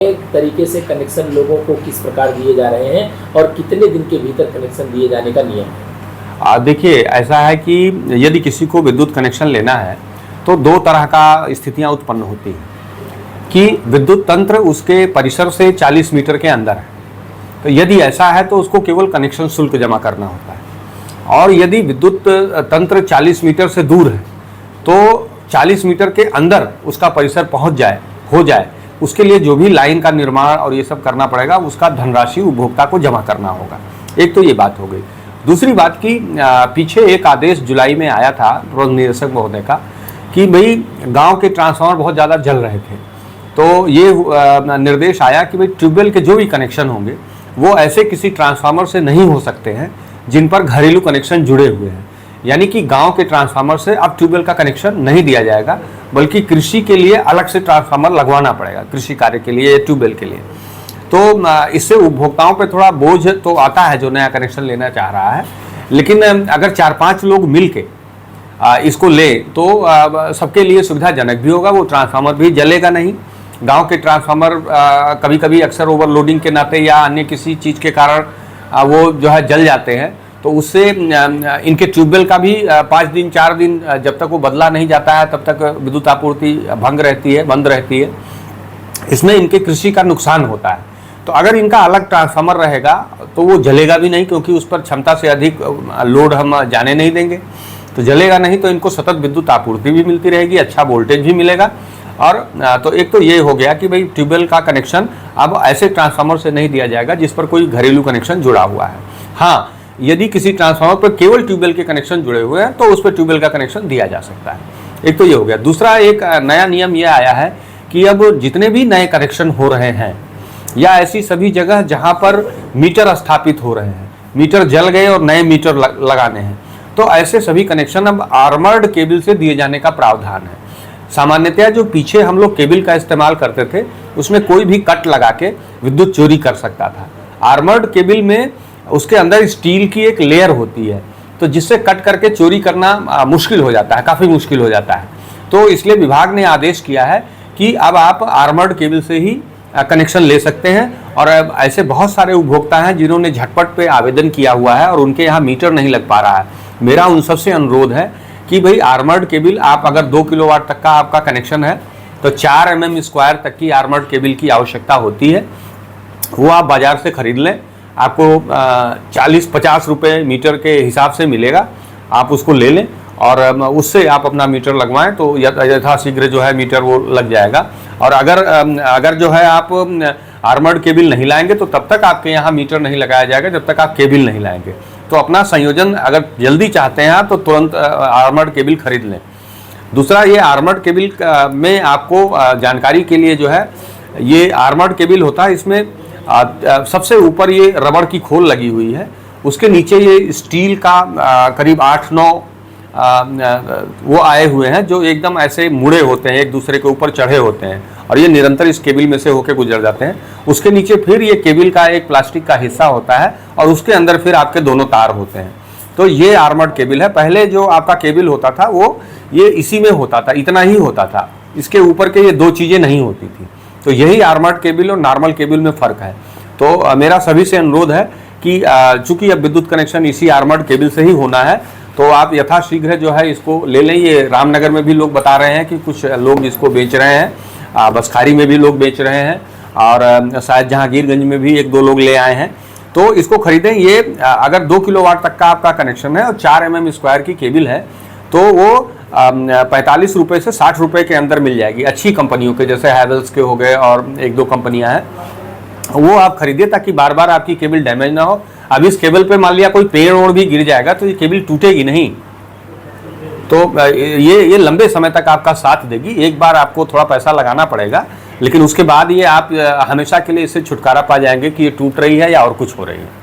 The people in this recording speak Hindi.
तरीके से कनेक्शन लोगों को किस प्रकार दिए जा रहे हैं और कितने दिन के भीतर कनेक्शन दिए जाने का नियम है? देखिए, ऐसा है कि यदि किसी को विद्युत कनेक्शन लेना है तो दो तरह का स्थितियां उत्पन्न होती हैं कि विद्युत तंत्र उसके परिसर से 40 मीटर के अंदर है, तो यदि ऐसा है तो उसको केवल कनेक्शन शुल्क जमा करना होता है। और यदि विद्युत तंत्र 40 मीटर से दूर है तो 40 मीटर के अंदर उसका परिसर हो जाए, उसके लिए जो भी लाइन का निर्माण और ये सब करना पड़ेगा, उसका धनराशि उपभोक्ता को जमा करना होगा। एक तो ये बात हो गई। दूसरी बात कि पीछे एक आदेश जुलाई में आया था प्रबंध निदेशक महोदय का कि भाई गांव के ट्रांसफार्मर बहुत ज़्यादा जल रहे थे, तो ये निर्देश आया कि भाई ट्यूबवेल के जो भी कनेक्शन होंगे वो ऐसे किसी ट्रांसफार्मर से नहीं हो सकते हैं जिन पर घरेलू कनेक्शन जुड़े हुए हैं। यानी कि गांव के ट्रांसफार्मर से अब ट्यूबवेल का कनेक्शन नहीं दिया जाएगा, बल्कि कृषि के लिए अलग से ट्रांसफार्मर लगवाना पड़ेगा, कृषि कार्य के लिए, ट्यूबवेल के लिए। तो इससे उपभोक्ताओं पे थोड़ा बोझ तो आता है जो नया कनेक्शन लेना चाह रहा है, लेकिन अगर 4-5 लोग मिल के इसको ले तो सबके लिए सुविधाजनक भी होगा। वो ट्रांसफार्मर भी जलेगा नहीं। गांव के ट्रांसफार्मर कभी कभी अक्सर ओवरलोडिंग के नाते या अन्य किसी चीज़ के कारण वो जो है जल जाते हैं, तो उससे इनके ट्यूबवेल का भी 5 दिन 4 दिन जब तक वो बदला नहीं जाता है तब तक विद्युत आपूर्ति बंद रहती है। इसमें इनके कृषि का नुकसान होता है। तो अगर इनका अलग ट्रांसफार्मर रहेगा तो वो जलेगा भी नहीं, क्योंकि उस पर क्षमता से अधिक लोड हम जाने नहीं देंगे, तो जलेगा नहीं, तो इनको सतत विद्युत आपूर्ति भी मिलती रहेगी, अच्छा वोल्टेज भी मिलेगा। और तो एक तो ये हो गया कि भाई ट्यूबवेल का कनेक्शन अब ऐसे ट्रांसफार्मर से नहीं दिया जाएगा जिस पर कोई घरेलू कनेक्शन जुड़ा हुआ है। हाँ, यदि किसी ट्रांसफार्मर पर केवल ट्यूबवेल के कनेक्शन जुड़े हुए हैं तो उस पर ट्यूबवेल का कनेक्शन दिया जा सकता है। एक तो ये हो गया। दूसरा एक नया नियम ये आया है कि अब जितने भी नए कनेक्शन हो रहे हैं या ऐसी सभी जगह जहां पर मीटर स्थापित हो रहे हैं, मीटर जल गए और नए मीटर लगाने हैं, तो ऐसे सभी कनेक्शन अब आर्मर्ड केबल से दिए जाने का प्रावधान है। सामान्यतया जो पीछे हम लोग केबल का इस्तेमाल करते थे उसमें कोई भी कट लगा के विद्युत चोरी कर सकता था। आर्मर्ड केबल में उसके अंदर स्टील की एक लेयर होती है, तो जिससे कट करके चोरी करना मुश्किल हो जाता है, काफ़ी मुश्किल हो जाता है। तो इसलिए विभाग ने आदेश किया है कि अब आप आर्मर्ड केबल से ही कनेक्शन ले सकते हैं। और अब ऐसे बहुत सारे उपभोक्ता हैं जिन्होंने झटपट पे आवेदन किया हुआ है और उनके यहाँ मीटर नहीं लग पा रहा है। मेरा उन सबसे अनुरोध है कि भाई आर्मर्ड केबल आप अगर 2 किलोवाट तक का आपका कनेक्शन है तो 4 mm स्क्वायर तक की आर्मर्ड केबल की आवश्यकता होती है। वो आप बाज़ार से खरीद लें, आपको 40-50 रुपये मीटर के हिसाब से मिलेगा, आप उसको ले लें और उससे आप अपना मीटर लगवाएं तो यथाशीघ्र जो है मीटर वो लग जाएगा। और अगर जो है आप आर्मर्ड केबल नहीं लाएंगे तो तब तक आपके यहाँ मीटर नहीं लगाया जाएगा जब तक आप केबल नहीं लाएंगे। तो अपना संयोजन अगर जल्दी चाहते हैं आप तो तुरंत आर्मर्ड केबल खरीद लें। दूसरा, ये आर्मर्ड केबल में आपको जानकारी के लिए जो है, ये आर्मर्ड केबल होता है, इसमें सबसे ऊपर ये रबड़ की खोल लगी हुई है, उसके नीचे ये स्टील का करीब 8-9 वो आए हुए हैं जो एकदम ऐसे मुड़े होते हैं, एक दूसरे के ऊपर चढ़े होते हैं और ये निरंतर इस केबल में से होकर गुजर जाते हैं। उसके नीचे फिर ये केबल का एक प्लास्टिक का हिस्सा होता है और उसके अंदर फिर आपके दोनों तार होते हैं। तो ये आर्मर्ड केबल है। पहले जो आपका केबल होता था वो ये इसी में होता था, इतना ही होता था, इसके ऊपर के ये 2 चीज़ें नहीं होती थी। तो यही आर्मर्ड केबल और नॉर्मल केबल में फ़र्क है। तो मेरा सभी से अनुरोध है कि चूंकि अब विद्युत कनेक्शन इसी आर्मर्ड केबल से ही होना है तो आप यथाशीघ्र जो है इसको ले लें। ये रामनगर में भी लोग बता रहे हैं कि कुछ लोग इसको बेच रहे हैं, बसखारी में भी लोग बेच रहे हैं और शायद जहांगीरगंज में भी 1-2 लोग ले आए हैं। तो इसको खरीदें। ये अगर 2 किलोवाट तक का आपका कनेक्शन है और 4 mm स्क्वायर की केबल है तो वो 45 रुपये से 60 रुपये के अंदर मिल जाएगी, अच्छी कंपनियों के, जैसे हैवेल्स के हो गए और 1-2 कंपनियां हैं, वो आप खरीदिए ताकि बार बार आपकी केबल डैमेज ना हो। अब इस केबल पे मान लिया कोई पेड़ ओड़ भी गिर जाएगा तो ये केबल टूटेगी नहीं, तो ये लंबे समय तक आपका साथ देगी। एक बार आपको थोड़ा पैसा लगाना पड़ेगा, लेकिन उसके बाद ये आप हमेशा के लिए इससे छुटकारा पा जाएंगे कि ये टूट रही है या और कुछ हो रही है।